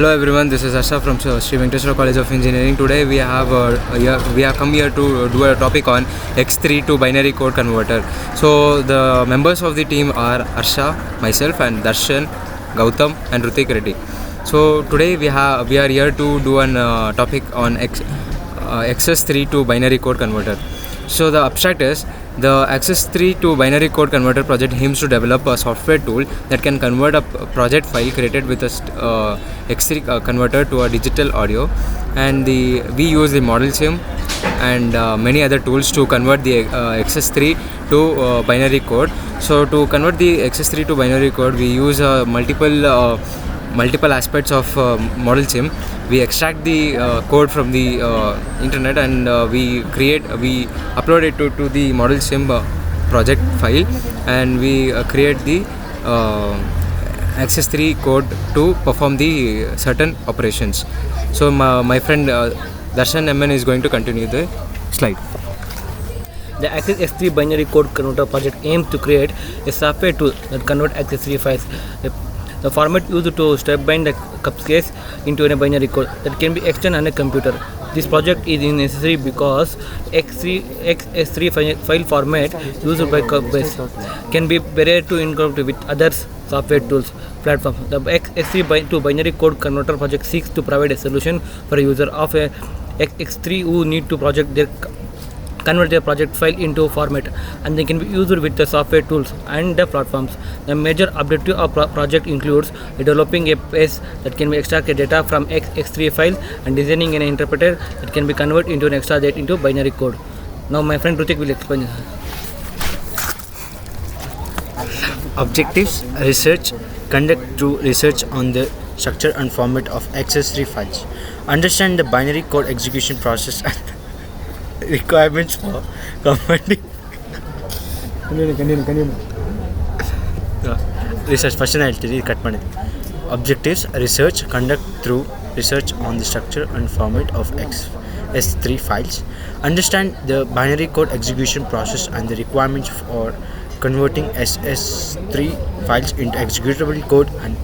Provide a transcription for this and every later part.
Hello everyone, this is Asha from Sri Venkateswara College of Engineering. Today we have come here to do a topic on X3 to binary code converter. So the members of the team are Arsha, myself, and Darshan, Gautam, and Rutik Reddy. So today we are here to do an topic on XS3 to binary code converter. So the abstract is the XS3 to binary code converter project aims to develop a software tool that can convert a project file created with a X3 converter to a digital audio, and we use the model sim and many other tools to convert the XS3 to binary code. So to convert the XS3 to binary code, we use multiple aspects of model sim. We extract the code from the internet, and we upload it to the model sim project file, and we create the XS3 code to perform the certain operations. So my friend Darshan MN is going to continue the slide. The XS3 binary code converter project aims to create a software tool that converts XS3 files. The format used to step-bind the case into a binary code that can be extended on a computer. This project is necessary because XS3 file format used by Cubase can be better to integrate with other software tools platforms. The XS3 to binary code converter project seeks to provide a solution for a user of a X3 who need to convert their project file into format, and they can be used with the software tools and the platforms. The major objective of project includes developing a page that can be extracted data from X3 file and designing an interpreter that can be converted into an extra data into binary code. Now my friend Rutik will explain. Objectives: research, conduct through research on the structure and format of XS3 files, understand the binary code execution process and requirements for converting. Continue. Research. First, I'll tell you. Cut money. Objectives: research, conduct through research on the structure and format of XS3 files, understand the binary code execution process and the requirements for converting XS3 files into executable code, and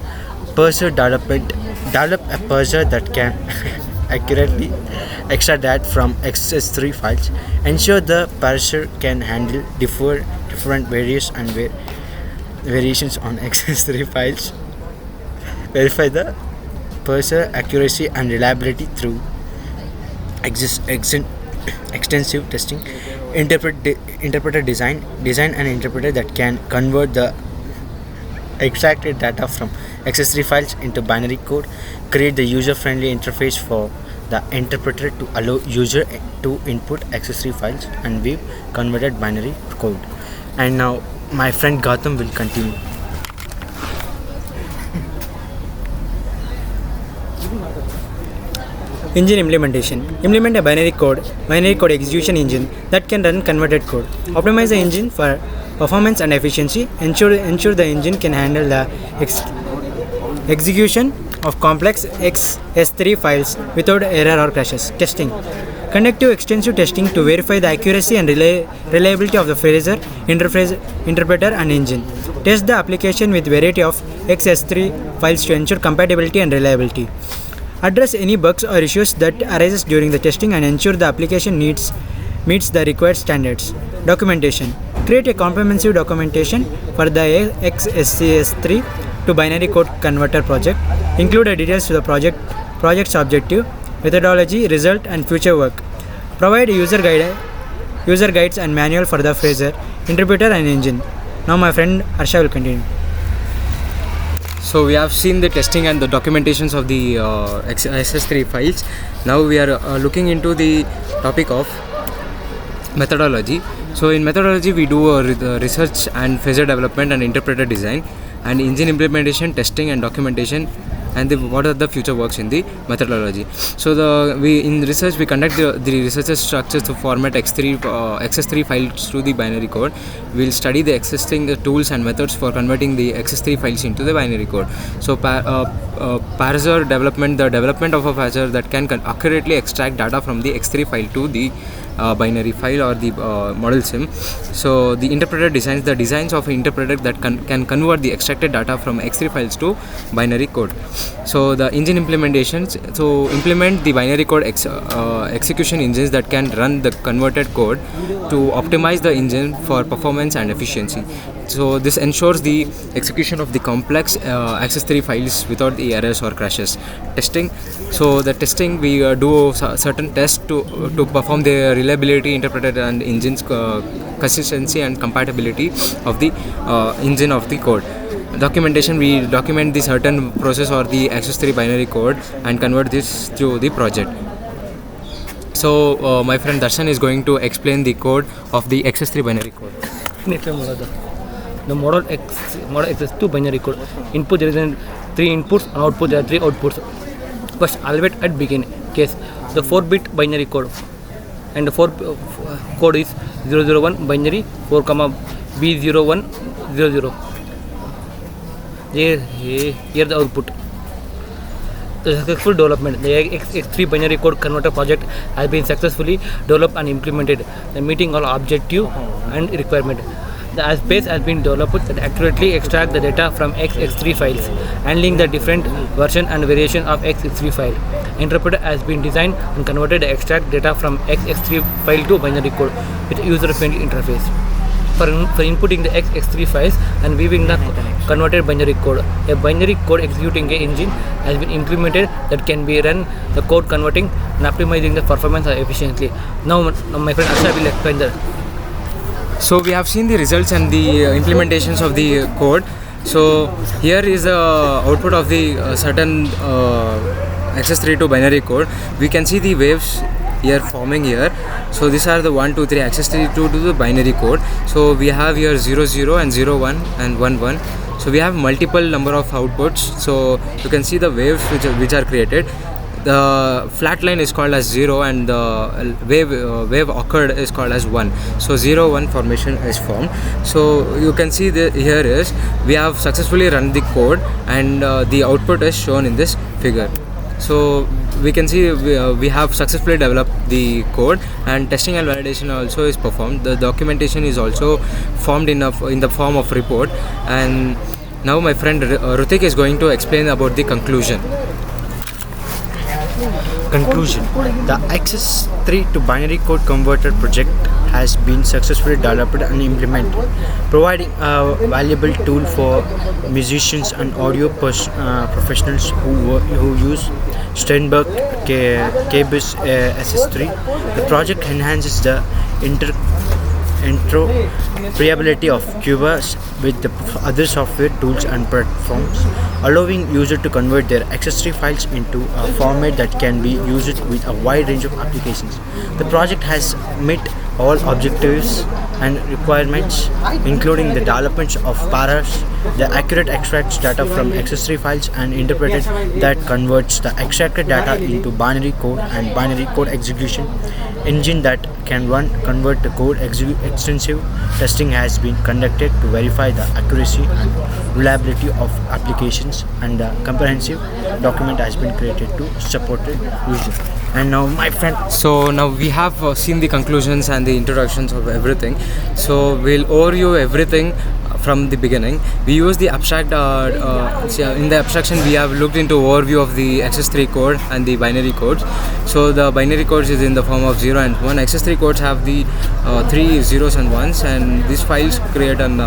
parser development. Develop a parser that can accurately extract data from XS3 files. Ensure the parser can handle different variations on XS3 files. Verify the parser accuracy and reliability through extensive testing. Interpreter design an interpreter that can convert the extracted data from XS3 files into binary code. Create the user-friendly interface for the interpreter to allow user to input XS3 files and view converted binary code. And now my friend Gautam will continue. Engine implementation. Implement a binary code execution engine that can run converted code. Optimize the engine for performance and efficiency. Ensure the engine can handle the execution of complex XS3 files without error or crashes. Testing. Conduct extensive testing to verify the accuracy and reliability of the parser, interpreter, and engine. Test the application with variety of XS3 files to ensure compatibility and reliability. Address any bugs or issues that arises during the testing and ensure the application meets the required standards. Documentation. Create a comprehensive documentation for the XS3 to binary code converter project. Include the details to the project's objective, methodology, result, and future work. Provide user guides and manual for the parser, interpreter, and engine. Now my friend Arsha will continue. So we have seen the testing and the documentations of the XS3 files. Now we are looking into the topic of methodology. So in methodology we do research and parser development and interpreter design, and engine implementation, testing, and documentation, and what are the future works in the methodology. So in research we conduct the research structures to format XS3 files to the binary code. We'll study the existing tools and methods for converting the XS3 files into the binary code. So parser development, the development of a parser that can accurately extract data from the X3 file to the binary file or the model sim. So the interpreter designs the designs of an interpreter that can convert the extracted data from X3 files to binary code. So the engine implementations, so implement the binary code execution engines that can run the converted code to optimize the engine for performance and efficiency. So this ensures the execution of the complex XS3 files without the errors or crashes. Testing, so the testing we do certain tests to perform the reliability, interpreter and engine's consistency and compatibility of the engine of the code. Documentation, we document the certain process or the XS3 binary code and convert this to the project. So my friend Darshan is going to explain the code of the XS3 binary code. The model XS2 binary code. Input, there is 3 inputs, and output, there are 3 outputs. First, alphabet at begin case, the 4-bit binary code, and the 4 code is 001 binary 4, B0100. Here the output. The successful development. The X3 binary code converter project has been successfully developed and implemented, meeting all objective and requirement. The space has been developed that accurately extract the data from X3 files, handling the different version and variation of X3 file. Interpreter has been designed and converted to extract data from X3 file to binary code with user-friendly interface. For inputting the X3 files and viewing the converted binary code, a binary code executing engine has been implemented that can be run the code converting and optimizing the performance efficiently. Now my friend Asha will explain that. So we have seen the results and the implementations of the code. So here is the output of the certain XS3 to binary code. We can see the waves here forming here. So these are the 1, 2, 3 XS3 to the binary code. So we have here 0, 0 and 0, 1 and 1, 1. So we have multiple number of outputs. So you can see the waves which are created. The flat line is called as 0 and the wave occurred is called as 1. So 0, 1 formation is formed. So you can see here is we have successfully run the code and the output is shown in this figure. So we can see we have successfully developed the code and testing and validation also is performed. The documentation is also formed in the form of report. And now my friend Rutik is going to explain about the conclusion. Conclusion. The XS3 to binary code converter project has been successfully developed and implemented, providing a valuable tool for musicians and audio professionals who use Steinberg Cubase SX3. The project enhances the interoperability of Cubase with the other software tools and platforms, allowing users to convert their XS3 files into a format that can be used with a wide range of applications. The project has met all objectives and requirements, including the development of parsers, the accurate extracts data from XS3 files and interpreted that converts the extracted data into binary code and binary code execution engine that can convert the code. Extensive testing has been conducted to verify the accuracy and reliability of applications, and the comprehensive document has been created to support the user. And now my friend, so now we have seen the conclusions and the introductions of everything. So we'll overview everything from the beginning. We use the abstract in the abstraction we have looked into overview of the XS3 code and the binary codes. So the binary codes is in the form of 0 and 1. XS3 codes have the 3 zeros and 1s, and these files create an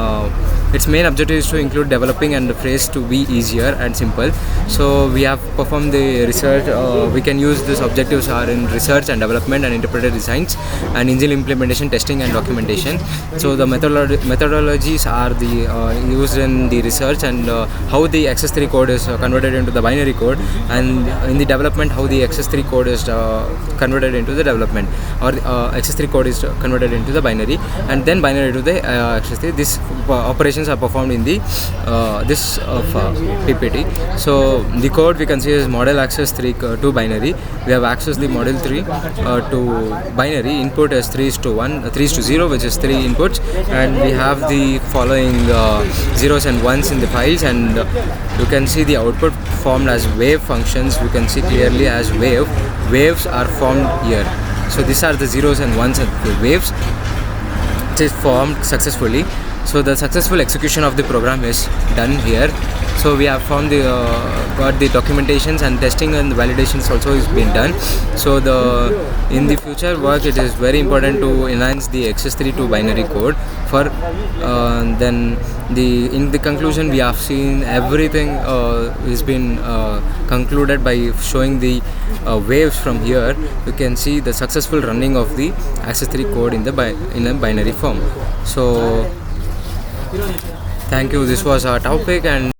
its main objective is to include developing and the phrase to be easier and simple. So we have performed the research. We can use these objectives are in research and development and interpreted designs and engine implementation, testing and documentation. So the methodologies are the used in the research and how the XS3 code is converted into the binary code, and in the development how the XS3 code is converted into the development, or XS3 code is converted into the binary and then binary to the XS3. This operations are performed in the this PPT. So the code we can see is model access 3 to binary. We have accessed the model 3 to binary. Input is 3:1, 3:0, which is 3 inputs, and we have the following zeros and ones in the files, and you can see the output formed as wave functions. We can see clearly as waves are formed here. So these are the zeros and ones and the waves. It is formed successfully. So the successful execution of the program is done here. So we have formed the got the documentations and testing and validations also is being done. So in the future work, it is very important to enhance the XS3 to binary code. For then in the conclusion, we have seen everything is been concluded by showing the waves from here. You can see the successful running of the XS3 code in a binary form. So thank you. This was our topic, and